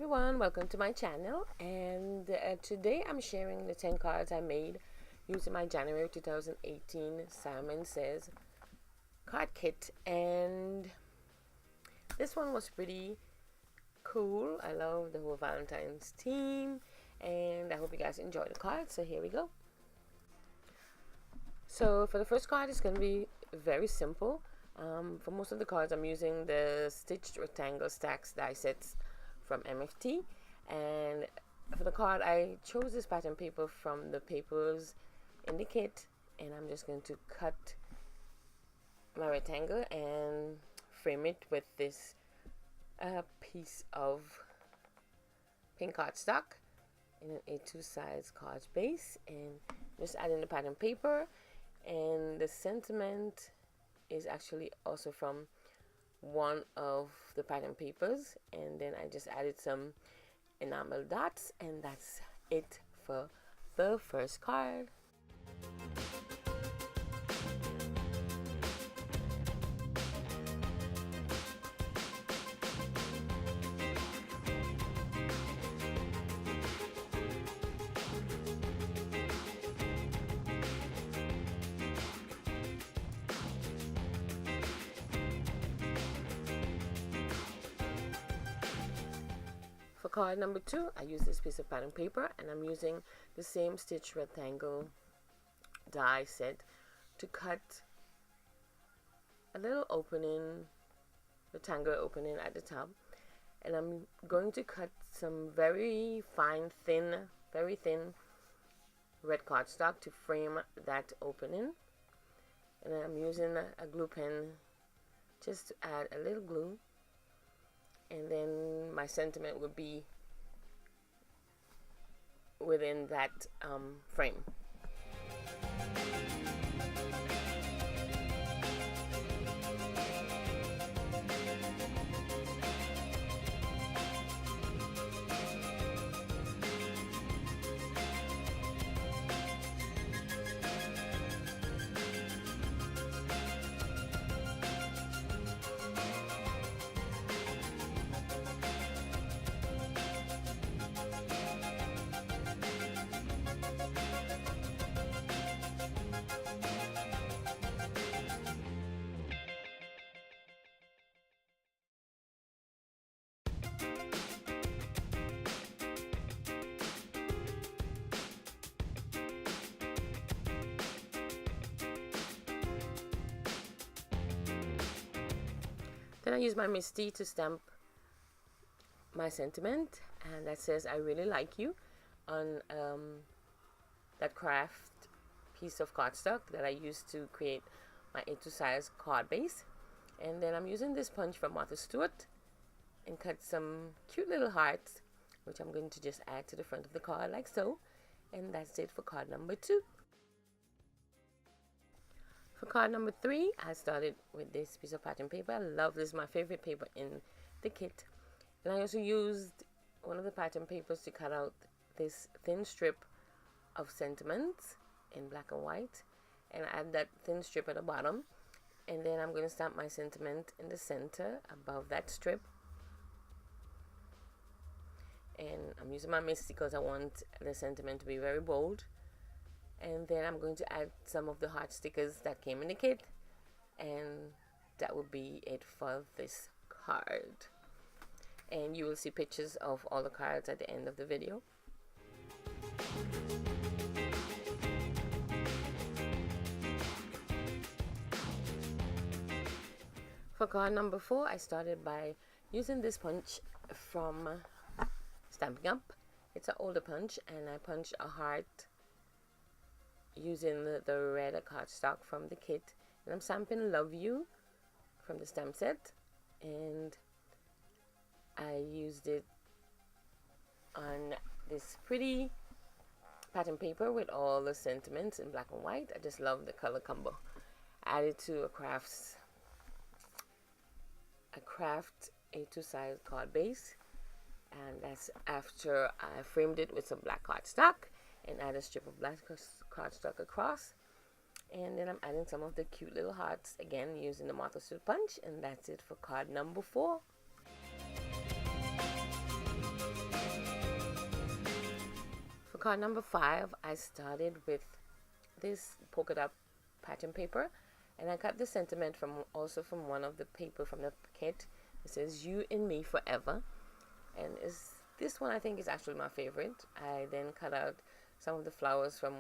everyone, welcome to my channel, and today I'm sharing the 10 cards I made using my January 2018 Simon Says card kit. And this one was pretty cool. I love the whole Valentine's theme, and I hope you guys enjoy the cards. So here we go. So for the first card, it's going to be very simple. For most of the cards, I'm using the Stitched Rectangle Stacks die sets from MFT, and for the card I chose this pattern paper from the papers in the kit, and I'm just going to cut my rectangle and frame it with this piece of pink cardstock in an A2 size card base, and just add in the pattern paper. And the sentiment is actually also from one of the pattern papers, and then I just added some enamel dots, and that's it for the first card. For card number 2, I use this piece of pattern paper, and I'm using the same stitch rectangle die set to cut a little opening, rectangular opening at the top, and I'm going to cut some very fine, very thin red cardstock to frame that opening. And I'm using a glue pen just to add a little glue, and then my sentiment would be within that frame. Then I use my Misty to stamp my sentiment, and that says "I really like you" on that craft piece of cardstock that I used to create my A2 size card base. And then I'm using this punch from Martha Stewart and cut some cute little hearts, which I'm going to just add to the front of the card like so. And that's it for card number 2. For card number 3, I started with this piece of pattern paper. I love this, my favorite paper in the kit. And I also used one of the pattern papers to cut out this thin strip of sentiments in black and white, and add that thin strip at the bottom. And then I'm going to stamp my sentiment in the center above that strip. And I'm using my Misty because I want the sentiment to be very bold. And then I'm going to add some of the heart stickers that came in the kit, and that will be it for this card. And you will see pictures of all the cards at the end of the video. For card number 4, I started by using this punch from Stampin' Up. It's an older punch, and I punched a heart using the red cardstock from the kit, and I'm stamping "Love You" from the stamp set, and I used it on this pretty pattern paper with all the sentiments in black and white. I just love the color combo. Added to a craft A2 size card base, and that's after I framed it with some black cardstock and add a strip of black cardstock across. And then I'm adding some of the cute little hearts again using the Martha Stewart punch, and that's it for card number 4. card number 5, I started with this polka dot pattern paper, and I got the sentiment from one of the paper from the kit. It says "You and Me Forever," and this one I think is actually my favorite. I then cut out some of the flowers from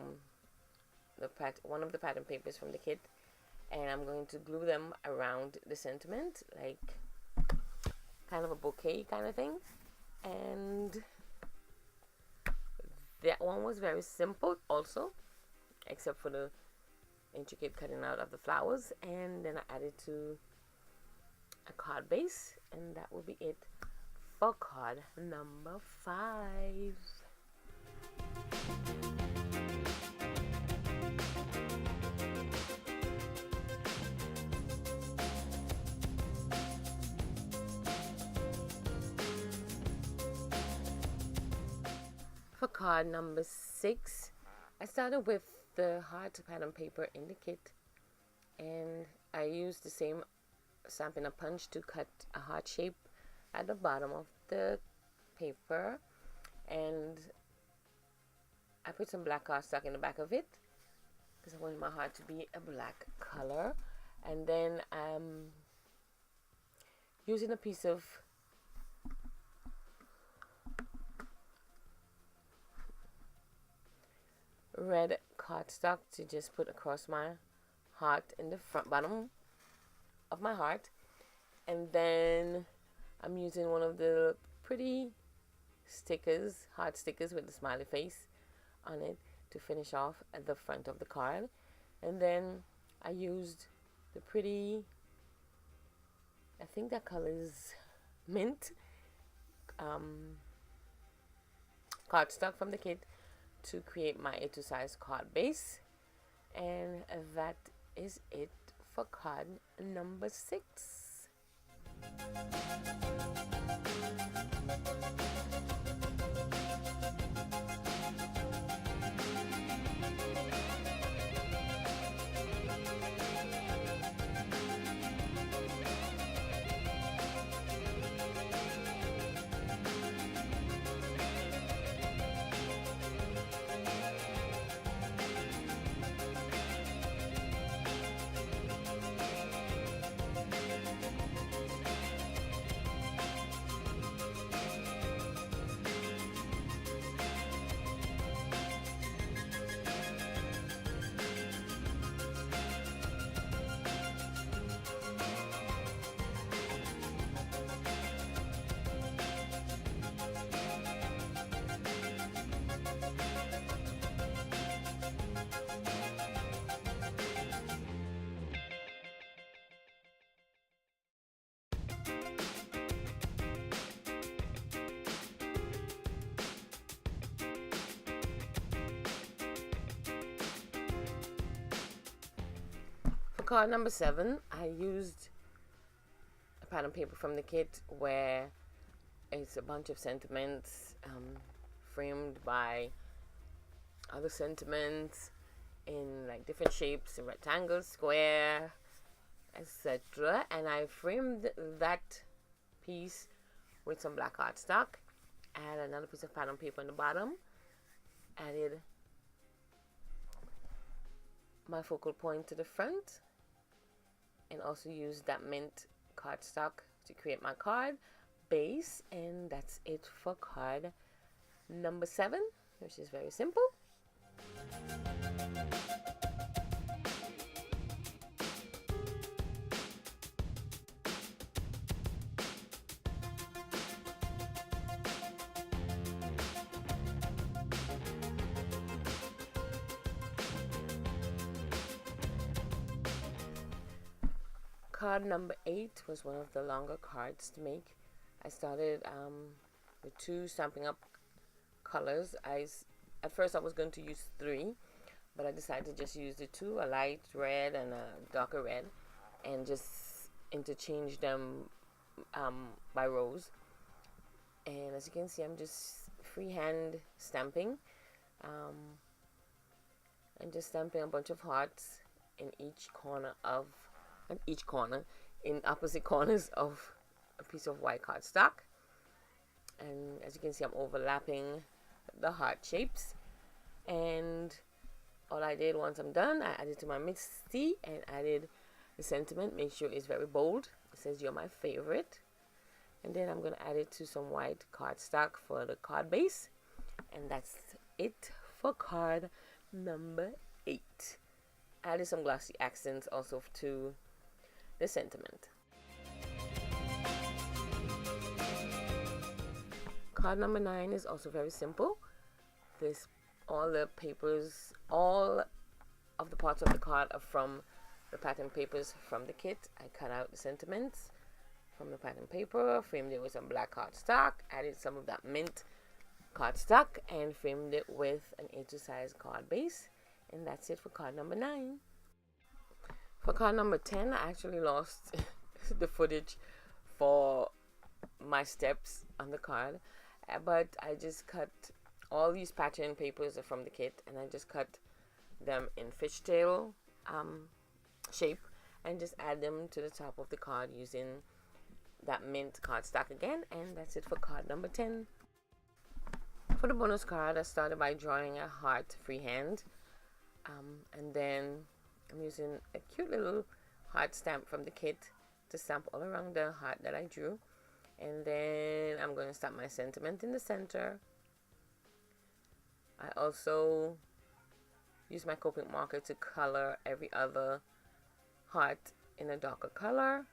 one of the pattern papers from the kit, and I'm going to glue them around the sentiment, like kind of a bouquet kind of thing. And that one was very simple also, except for the intricate cutting out of the flowers. And then I added to a card base, and that will be it for card number 5. For card number 6, I started with the heart pattern paper in the kit, and I used the same Stampin' Up! Punch to cut a heart shape at the bottom of the paper, and I put some black cardstock in the back of it because I wanted my heart to be a black color. And then I'm using a piece of red cardstock to just put across my heart in the bottom of my heart. And then I'm using one of the pretty stickers, heart stickers with the smiley face on it, to finish off at the front of the card. And then I used the pretty, I think that color is mint, cardstock from the kit to create my A2 size card base. And that is it for card number 6. For card number 7, I used a pattern paper from the kit where it's a bunch of sentiments framed by other sentiments in like different shapes, rectangle, square, etc. And I framed that piece with some black cardstock, add another piece of pattern paper on the bottom, added my focal point to the front, and also used that mint cardstock to create my card base. And that's it for card number 7, which is very simple. Card number 8 was one of the longer cards to make. I started with 2 Stampin' Up! Colors. At first I was going to use 3, but I decided to just use the 2, a light red and a darker red, and just interchange them by rows. And as you can see, I'm just freehand stamping, and just stamping a bunch of hearts in opposite corners of a piece of white cardstock. And as you can see, I'm overlapping the heart shapes, And all I did once I'm done, I added to my mixed tea and added the sentiment. Make sure it's very bold. It says you're my favorite. And then I'm going to add it to some white cardstock for the card base. And that's it for card number 8. Added some glossy accents also to the sentiment. Card number 9 is also very simple. This, all the papers, all of the parts of the card are from the pattern papers from the kit. I cut out the sentiments from the pattern paper, framed it with some black cardstock, added some of that mint cardstock, and framed it with an A2 size card base. And that's it for card number 9. For card number 10, I actually lost the footage for my steps on the card, but I just cut all these pattern papers are from the kit, and I just cut them in fishtail shape and just add them to the top of the card using that mint cardstock again. And that's it for card number 10. For the bonus card, I started by drawing a heart freehand, and then I'm using a cute little heart stamp from the kit to stamp all around the heart that I drew. And then I'm going to stamp my sentiment in the center. I also use my Copic marker to color every other heart in a darker color.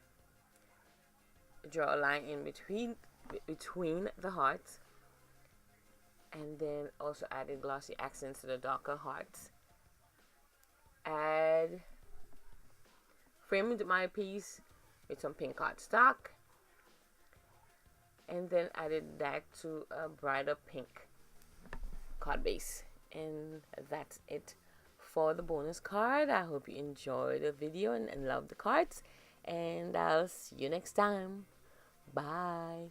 Draw a line in between the hearts, and then also added glossy accents to the darker hearts. Framed my piece with some pink cardstock, and then added that to a brighter pink card base. And that's it for the bonus card. I hope you enjoyed the video and love the cards, and I'll see you next time. Bye.